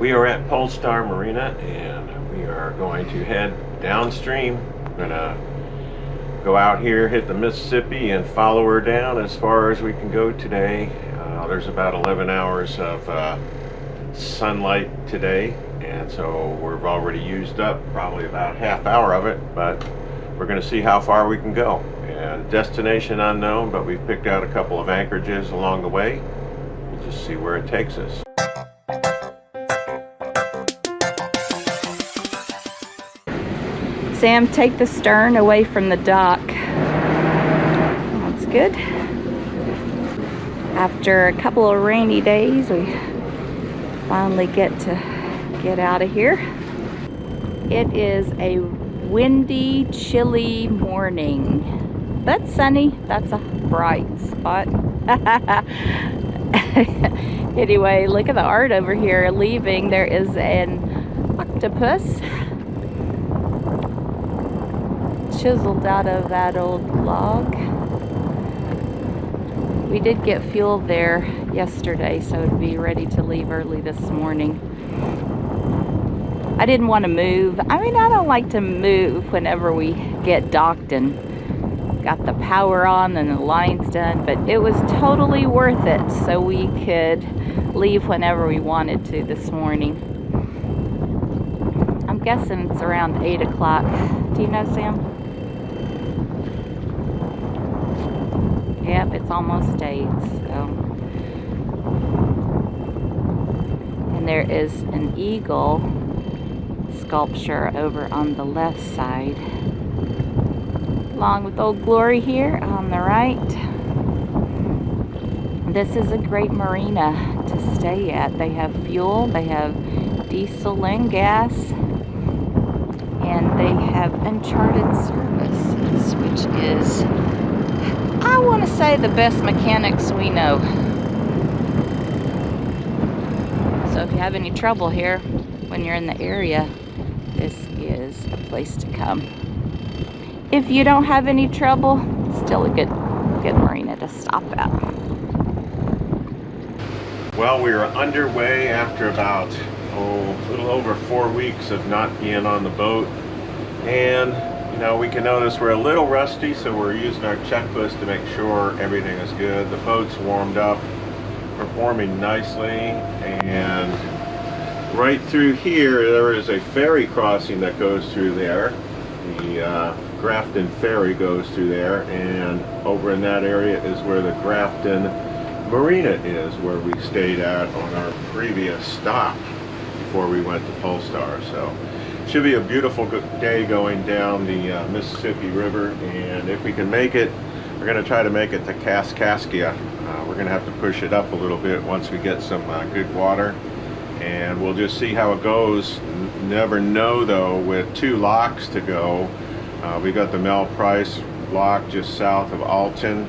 We are at Polestar Marina and we are going to head downstream. We're gonna go out here, hit the Mississippi, and follow her down as far as we can go today. There's about 11 hours of sunlight today, and so we've already used up probably about half hour of it, but we're going to see how far we can go. And destination unknown, but we've picked out a couple of anchorages along the way. We'll just see where it takes us. Sam, take the stern away from the dock. That's good. After a couple of rainy days, we finally get out of here. It is a windy, chilly morning, but sunny. That's a bright spot. Anyway, look at the art over here. Leaving, there is an octopus chiseled out of that old log. We did get fuel there yesterday, so it'd be ready to leave early this morning. I didn't want to move. I mean, I don't like to move whenever we get docked and got the power on and the lines done, but it was totally worth it so we could leave whenever we wanted to this morning. I'm guessing it's around 8 o'clock. Do you know, Sam? Yep, it's almost 8, so. And there is an eagle sculpture over on the left side, along with Old Glory here on the right. This is a great marina to stay at. They have fuel, they have diesel and gas, and they have uncharted service, which is, I want to say, the best mechanics we know. So if you have any trouble here when you're in the area, this is a place to come. If you don't have any trouble, it's still a good marina to stop at. Well, we are underway after about a little over 4 weeks of not being on the boat, and you know, we can notice we're a little rusty, so we're using our checklist to make sure everything is good. The boat's warmed up, performing nicely, and right through here there is a ferry crossing that goes through there. The Grafton ferry goes through there, and over in that area is where the Grafton Marina is, where we stayed at on our previous stop before we went to Polestar. So should be a beautiful day going down the Mississippi River, and if we can make it, we're going to try to make it to Kaskaskia. We're going to have to push it up a little bit once we get some good water, and we'll just see how it goes. Never know though, with 2 locks to go. We got the Mel Price lock just south of Alton,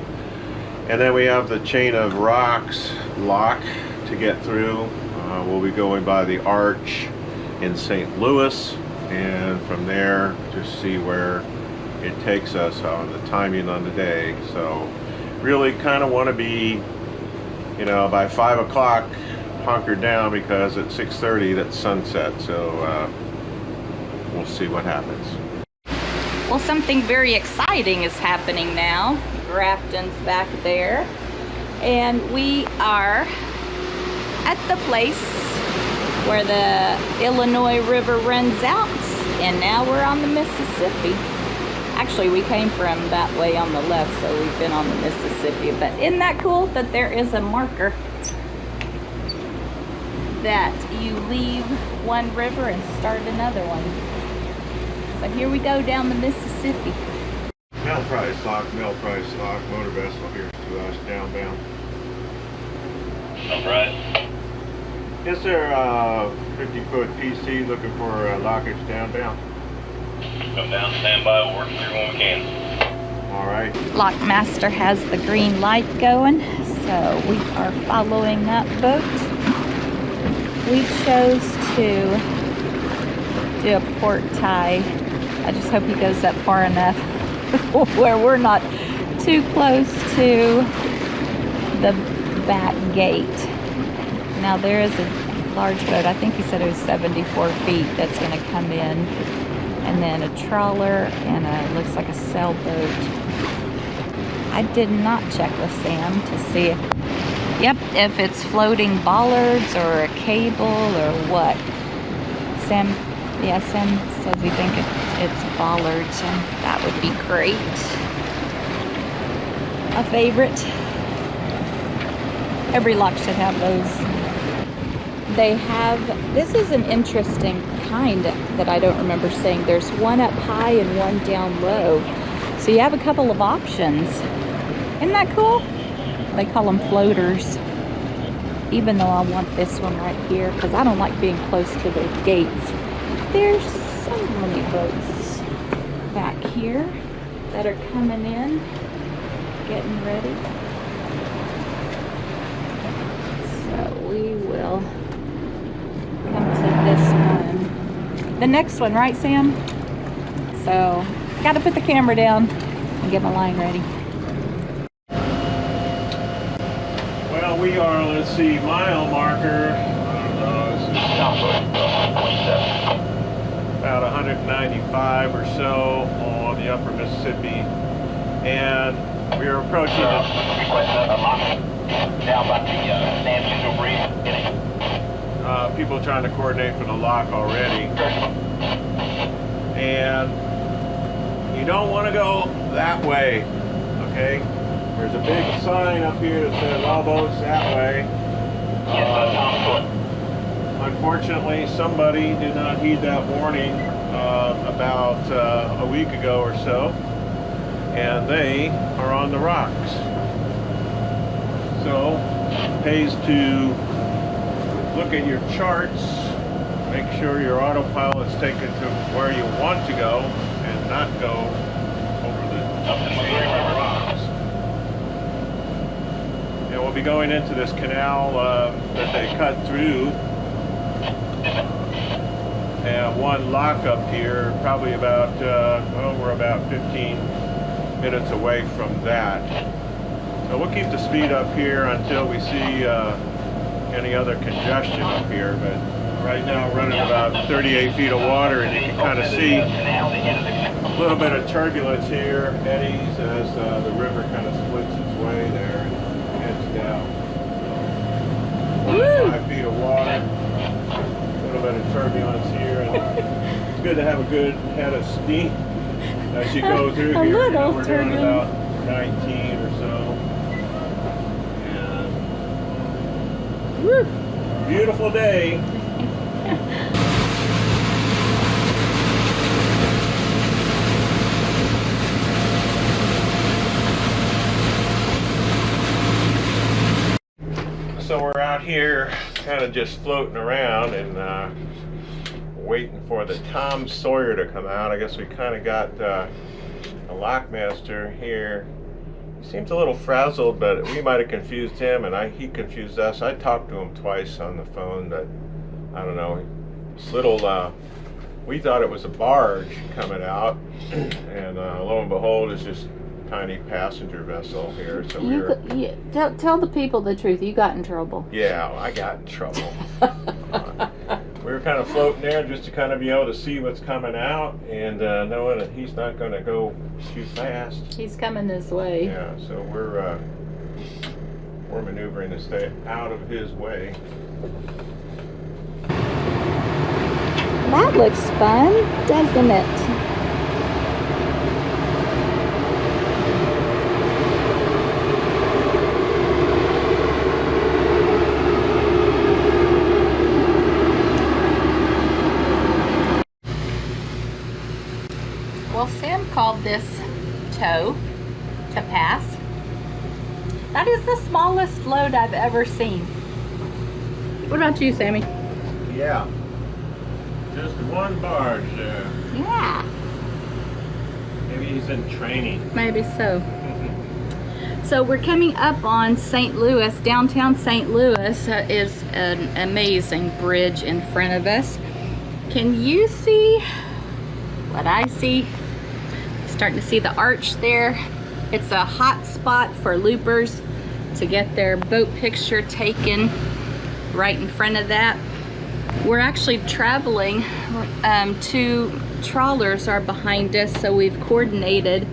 and then we have the Chain of Rocks lock to get through. We'll be going by the Arch in St. Louis, and from there just see where it takes us on the timing on the day. So really kind of want to be, you know, by 5 o'clock hunkered down, because at 6:30 that's sunset. So we'll see what happens. Well, something very exciting is happening now. Grafton's back there, and we are at the place where the Illinois River runs out, and now we're on the Mississippi. Actually, we came from that way on the left, so we've been on the Mississippi. But isn't that cool that there is a marker that you leave one river and start another one? So here we go down the Mississippi. Mel Price lock, motor vessel here to us downbound. Mel Price. Is there a 50-foot PC looking for lockage downbound? Come down, stand by, we'll work through when we can. All right. Lockmaster has the green light going, so we are following that boat. We chose to do a port tie. I just hope he goes up far enough where we're not too close to the back gate. Now there is a large boat. I think he said it was 74 feet that's going to come in. And then a trawler and looks like a sailboat. I did not check with Sam to see if it's floating bollards or a cable or what. Sam says he thinks it's bollards, and that would be great. A favorite. Every lock should have those. They have, this is an interesting kind that I don't remember saying. There's one up high and one down low. So you have a couple of options. Isn't that cool? They call them floaters. Even though I want this one right here because I don't like being close to the gates. There's so many boats back here that are coming in, getting ready. So we will come to this one. The next one, right, Sam? So, got to put the camera down and get my line ready. Well, we are, let's see, mile marker. About 195 or so on the upper Mississippi. And we are approaching people trying to coordinate for the lock already. And you don't want to go that way, okay? There's a big sign up here that says all boats that way. Unfortunately, somebody did not heed that warning about a week ago or so, and they are on the rocks. So, it pays to look at your charts, make sure your autopilot's taken to where you want to go, and not go over the rocks. And we'll be going into this canal that they cut through. And one lock up here, probably about, we're about 15 minutes away from that. So we'll keep the speed up here until we see any other congestion up here. But right now running about 38 feet of water, and you can kind of see a little bit of turbulence here, eddies, as the river kind of splits its way there and heads down. 5 feet of water. A little bit of turbulence here, and it's good to have a good head of steam as you go through here. You know, we're doing about 19 or so. And beautiful day. So we're out here kind of just floating around and waiting for the Tom Sawyer to come out. I guess we kind of got a lockmaster here. He seems a little frazzled, but we might have confused him, and he confused us. I talked to him twice on the phone, but I don't know. This little, we thought it was a barge coming out, and lo and behold, it's just a tiny passenger vessel here. So tell the people the truth. You got in trouble. Yeah, I got in trouble. We were kind of floating there just to kind of be able to see what's coming out, and knowing that he's not going to go too fast. He's coming this way. Yeah, so we're maneuvering to stay out of his way. That looks fun, doesn't it? Well, Sam called this tow to pass. That is the smallest load I've ever seen. What about you, Sammy? Yeah. Just one barge there. Yeah. Maybe he's in training. Maybe so. So we're coming up on St. Louis. Downtown St. Louis is an amazing bridge in front of us. Can you see what I see? Starting to see the arch there. It's a hot spot for loopers to get their boat picture taken right in front of that. We're actually traveling. Two trawlers are behind us, so we've coordinated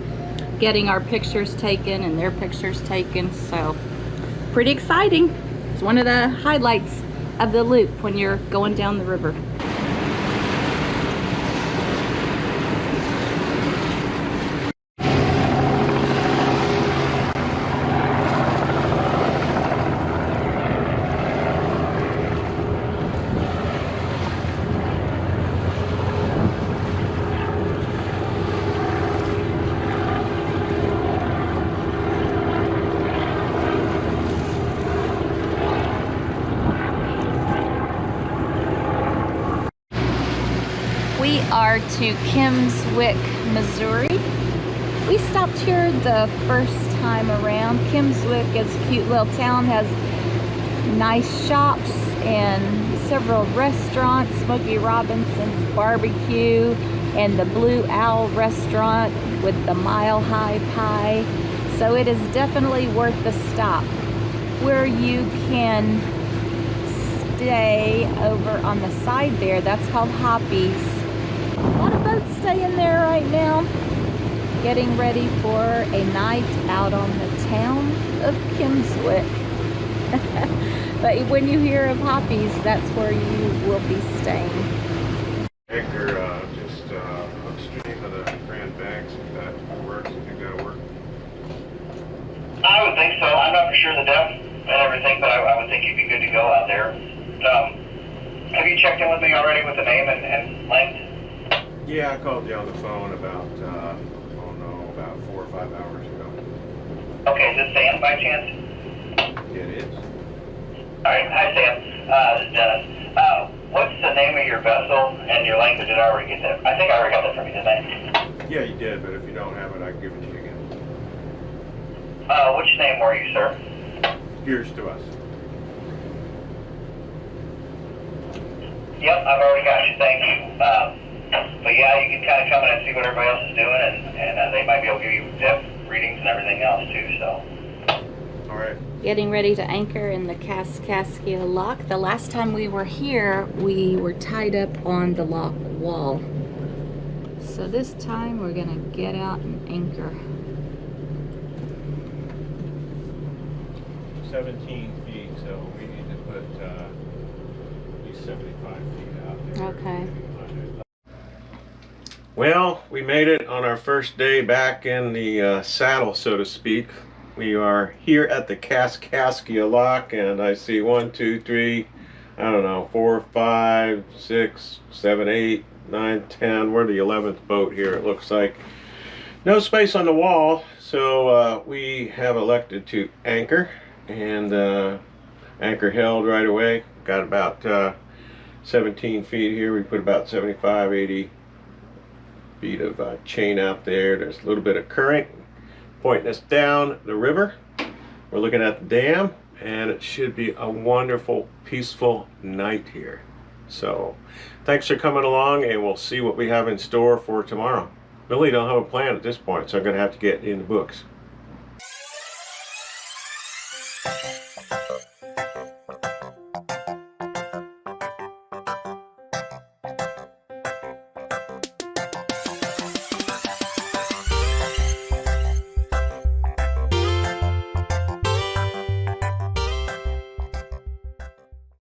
getting our pictures taken and their pictures taken. So pretty exciting. It's one of the highlights of the loop when you're going down the river. We are to Kimmswick, Missouri. We stopped here the first time around. Kimmswick is a cute little town, has nice shops and several restaurants, Smokey Robinson's Barbecue and the Blue Owl restaurant with the Mile High Pie. So it is definitely worth the stop, where you can stay over on the side there. That's called Hoppy's. A lot of boats staying there right now, getting ready for a night out on the town of Kimmswick. But when you hear of Hoppy's, that's where you will be staying. Anchor just upstream of the Grand Banks, if that works, if you gotta work. I would think so. I'm not for sure the depth and everything, but I would think you'd be good to go out there. Have you checked in with me already with the name and length? Yeah, I called you on the phone about, about 4 or 5 hours ago. Okay, is this Sam by chance? Yeah, it is. Alright, hi Sam. This is Dennis. What's the name of your vessel and your length? Or did I already get that? I think I already got that from you, didn't I? Yeah, you did, but if you don't have it, I can give it to you again. Which name were you, sir? Here's to us. Yep, I've already got you, thank you. But yeah, you can kind of come in and see what everybody else is doing, and they might be able to give you depth readings and everything else too, so. All right. Getting ready to anchor in the Kaskaskia Lock. The last time we were here, we were tied up on the lock wall. So this time we're gonna get out and anchor. 17 feet, so we need to put at least 75 feet out there. Okay. Well, we made it on our first day back in the saddle, so to speak. We are here at the Kaskaskia Lock, and I see 1, 2, 3, I don't know, 4, 5, 6, 7, 8, 9, 10. We're the 11th boat here, it looks like. No space on the wall, so we have elected to anchor, and anchor held right away. Got about 17 feet here. We put about 75, 80 feet of chain out there. There's a little bit of current pointing us down the river. We're looking at the dam, and it should be a wonderful, peaceful night here. So thanks for coming along, and we'll see what we have in store for tomorrow. Really don't have a plan at this point, so I'm going to have to get in the books.